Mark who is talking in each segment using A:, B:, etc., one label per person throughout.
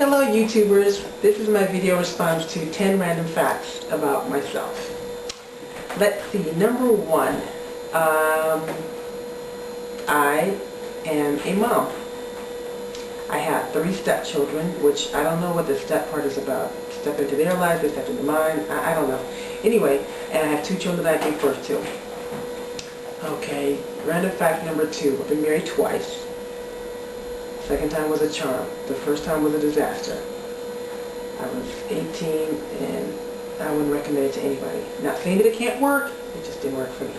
A: Hello YouTubers, this is my video response to 10 random facts about myself. Let's see, number one, I am a mom. I have 3 stepchildren, which I don't know what the step part is about. Step into their lives, they step into mine, I don't know. Anyway, and I have 2 children that I gave birth to. Okay, random fact number 2, I've been married twice. Second time was a charm. The first time was a disaster. I was 18 and I wouldn't recommend it to anybody. Not saying that it can't work, it just didn't work for me.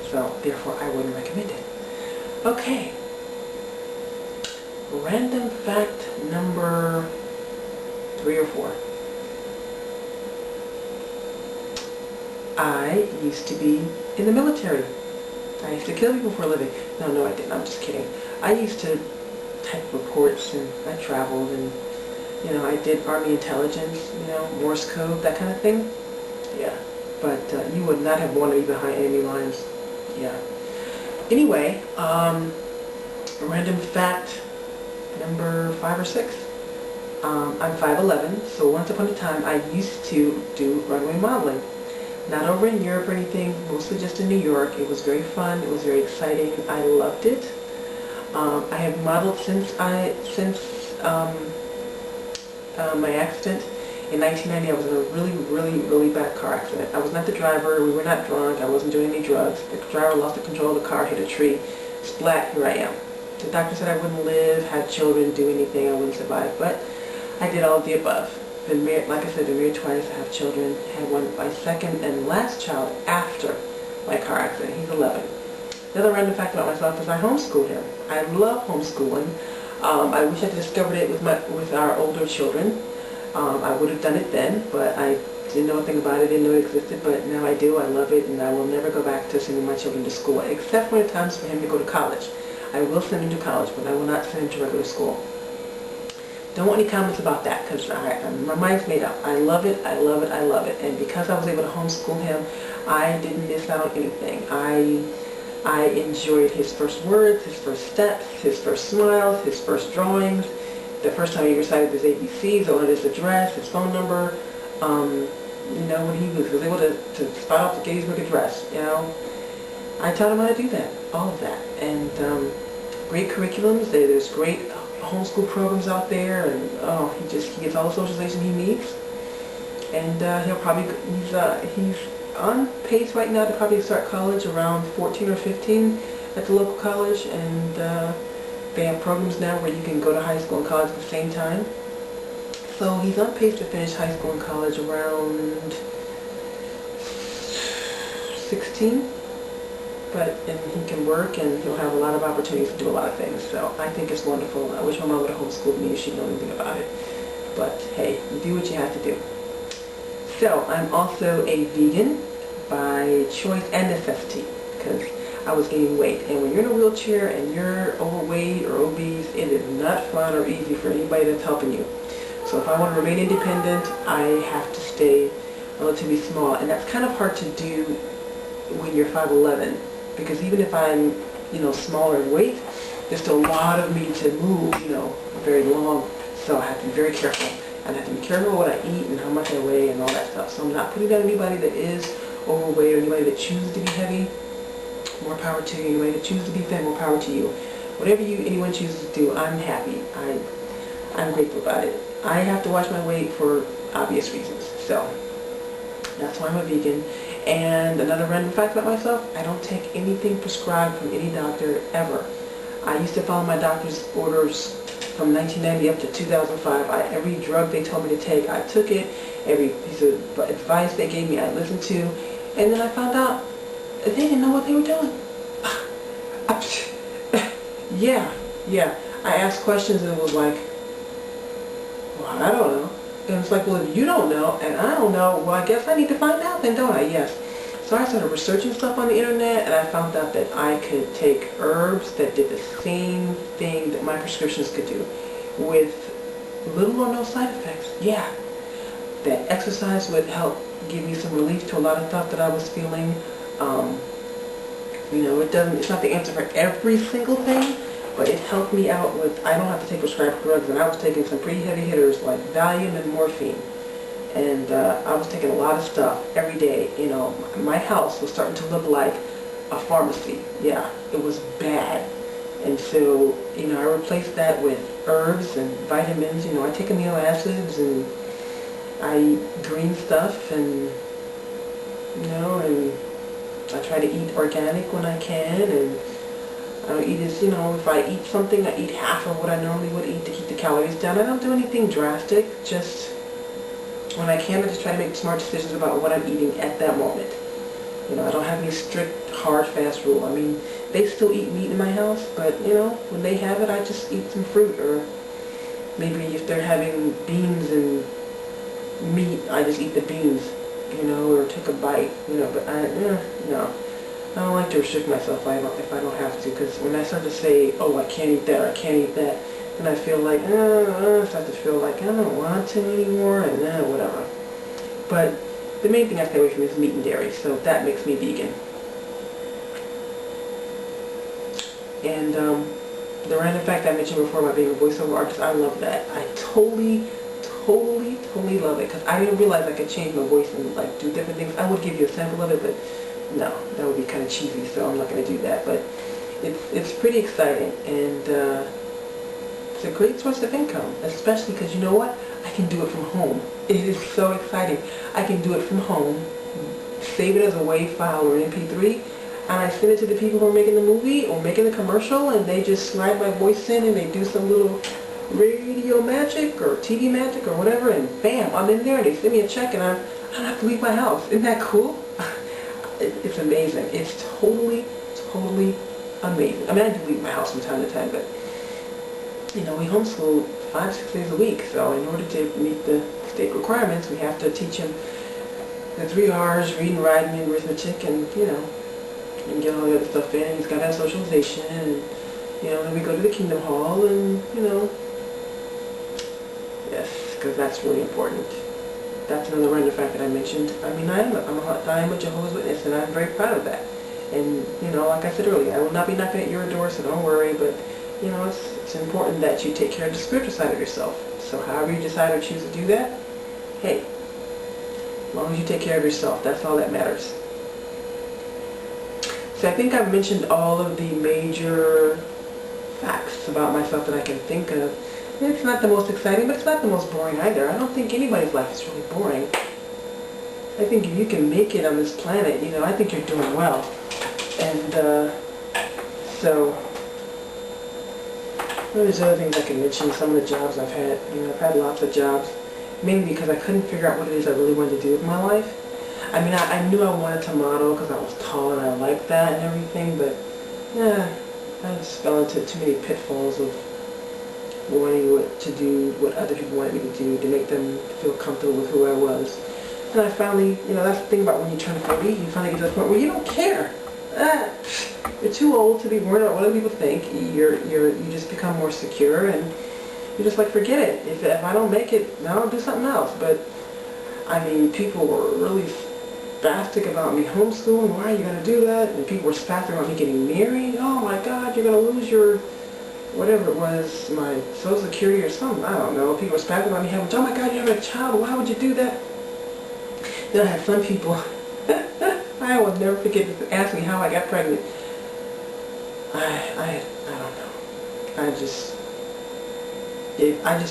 A: So therefore I wouldn't recommend it. Okay. Random fact number 3 or 4. I used to be in the military. I used to kill people for a living. No, I didn't. I'm just kidding. I used to type reports, and I traveled, and I did Army intelligence, Morse code, that kind of thing. Yeah, but you would not have wanted to be behind enemy lines. Yeah. Anyway, random fact number 5 or 6. I'm 5'11", so once upon a time I used to do runway modeling. Not over in Europe or anything, mostly just in New York. It was very fun. It was very exciting. I loved it. I have modeled since my accident. In 1990, I was in a really bad car accident. I was not the driver. We were not drunk. I wasn't doing any drugs. The driver lost the control of the car, hit a tree. Splat, here I am. The doctor said I wouldn't live, have children, do anything. I wouldn't survive. But I did all of the above. Been married, like I said, been married twice. I have children. Had my second and last child after my car accident. He's 11. Another random fact about myself is I homeschool him. I love homeschooling. I wish I had discovered it with our older children. I would have done it then, but I didn't know a thing about it, didn't know it existed, but now I do. I love it, and I will never go back to sending my children to school, except when it's time for him to go to college. I will send him to college, but I will not send him to regular school. Don't want any comments about that, because my mind's made up. I love it, I love it, I love it. And because I was able to homeschool him, I didn't miss out on anything. I enjoyed his first words, his first steps, his first smiles, his first drawings, the first time he recited his ABCs, or his address, his phone number, when he was able to spot off the Gettysburg Address, I taught him how to do that, all of that. And great curriculums, there's great homeschool programs out there, and he gets all the socialization he needs. And he's on pace right now to probably start college around 14 or 15 at the local college, and they have programs now where you can go to high school and college at the same time. So he's on pace to finish high school and college around 16, and he can work, and he'll have a lot of opportunities to do a lot of things. So I think it's wonderful. I wish my mom would have homeschooled me if she'd known anything about it. But hey, you do what you have to do. So I'm also a vegan by choice and necessity, because I was gaining weight. And when you're in a wheelchair and you're overweight or obese, it is not fun or easy for anybody that's helping you. So if I want to remain independent, I have to stay relatively small. And that's kind of hard to do when you're 5'11", because even if I'm, smaller in weight, there's still a lot of me to move, very long. So I have to be very careful. And I have to be careful what I eat and how much I weigh and all that stuff. So I'm not putting down anybody that is overweight or anybody that chooses to be heavy. More power to you. Anybody that chooses to be thin, more power to you. Whatever anyone chooses to do, I'm happy. I'm grateful about it. I have to watch my weight for obvious reasons. So that's why I'm a vegan. And another random fact about myself, I don't take anything prescribed from any doctor ever. I used to follow my doctor's orders from 1990 up to 2005. Every drug they told me to take, I took it. Every piece of advice they gave me, I listened to. And then I found out they didn't know what they were doing. Yeah. I asked questions and it was like, well, I don't know. And it's like, well, if you don't know and I don't know, well, I guess I need to find out then, don't I? Yes. So I started researching stuff on the internet, and I found out that I could take herbs that did the same thing that my prescriptions could do with little or no side effects. Yeah. That exercise would help give me some relief to a lot of stuff that I was feeling. It's not the answer for every single thing, but it helped me out with, I don't have to take prescribed drugs, and I was taking some pretty heavy hitters like Valium and morphine. And I was taking a lot of stuff every day. You know, my house was starting to look like a pharmacy. Yeah, it was bad. And so, you know, I replaced that with herbs and vitamins. You know, I take amino acids and I eat green stuff, and, you know, and I try to eat organic when I can, and I don't eat as, you know, if I eat something, I eat half of what I normally would eat to keep the calories down. I don't do anything drastic, just when I can, I just try to make smart decisions about what I'm eating at that moment. You know, I don't have any strict, hard, fast rule. I mean, they still eat meat in my house, but, you know, when they have it, I just eat some fruit, or maybe if they're having beans and meat, I just eat the beans, you know, or take a bite, you know, but no. I don't like to restrict myself if I don't have to, because when I start to say, oh, I can't eat that, or I can't eat that, then I feel like, I start to feel like I don't want to anymore, and whatever. But the main thing I stay away from is meat and dairy, so that makes me vegan. And the random fact I mentioned before about being a voiceover artist, I love that. I totally love it, because I didn't realize I could change my voice and like do different things. I would give you a sample of it, but no, that would be kind of cheesy, so I'm not going to do that. But it's pretty exciting, and it's a great source of income, especially because, you know what? I can do it from home. It is so exciting. I can do it from home, save it as a WAV file or MP3, and I send it to the people who are making the movie or making the commercial, and they just slide my voice in and they do some little radio magic or TV magic or whatever, and bam, I'm in there, and they send me a check, and I don't have to leave my house. Isn't that cool? It's amazing. It's totally amazing. I mean, I do leave my house from time to time, but, you know, we homeschool 5-6 days a week, so in order to meet the state requirements, we have to teach him the 3 R's, reading, writing, and arithmetic, and, you know, and get all the other stuff in. He's got to have socialization, and, you know, then we go to the Kingdom Hall, and, you know, yes, because that's really important. That's another random fact that I mentioned. I mean, I am a Jehovah's Witness, and I'm very proud of that. And, you know, like I said earlier, I will not be knocking at your door, so don't worry, but, you know, it's important that you take care of the spiritual side of yourself. So however you decide or choose to do that, hey, as long as you take care of yourself, that's all that matters. So I think I've mentioned all of the major facts about myself that I can think of. It's not the most exciting, but it's not the most boring either. I don't think anybody's life is really boring. I think if you can make it on this planet, you know, I think you're doing well. And so there's other things I can mention. Some of the jobs I've had. You know, I've had lots of jobs, mainly because I couldn't figure out what it is I really wanted to do with my life. I mean, I knew I wanted to model because I was tall and I liked that and everything, but I just fell into too many pitfalls of wanting to do what other people wanted me to do to make them feel comfortable with who I was. And I finally, you know, that's the thing about when you turn 40, you finally get to the point where you don't care. You're too old to be worried about what other people think. You just become more secure, and you're just like, forget it. If I don't make it, now I'll do something else. But I mean, people were really spastic about me homeschooling. Why are you going to do that? And people were spastic about me getting married. Oh my God, you're going to lose your whatever it was, my Social Security or something. I don't know. People were spastic about me having, oh my God, you have a child. Why would you do that? Then I had some people, I will never forget, ask me how I got pregnant. I don't know. I just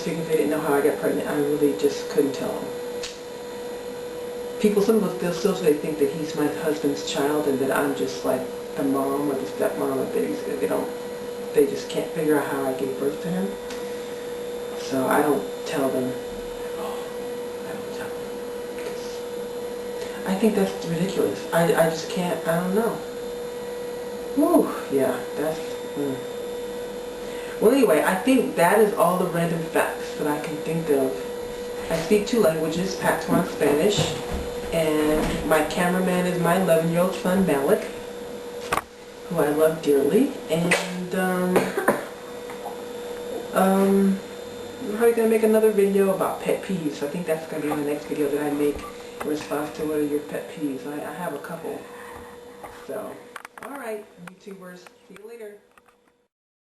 A: figured they didn't know how I got pregnant. I really just couldn't tell them. People, some of them still say they think that he's my husband's child and that I'm just like the mom or the stepmom, and they just can't figure out how I gave birth to him. So I don't tell them at all. I don't tell them. Because I think that's ridiculous. I just can't, I don't know. Whew, yeah, that's... Well, anyway, I think that is all the random facts that I can think of. I speak 2 languages, Patois and Spanish, and my cameraman is my 11-year-old son, Malik, who I love dearly, and, I'm probably going to make another video about pet peeves. I think that's going to be in the next video that I make in response to what are your pet peeves. I have a couple. So, alright, YouTubers, see you later.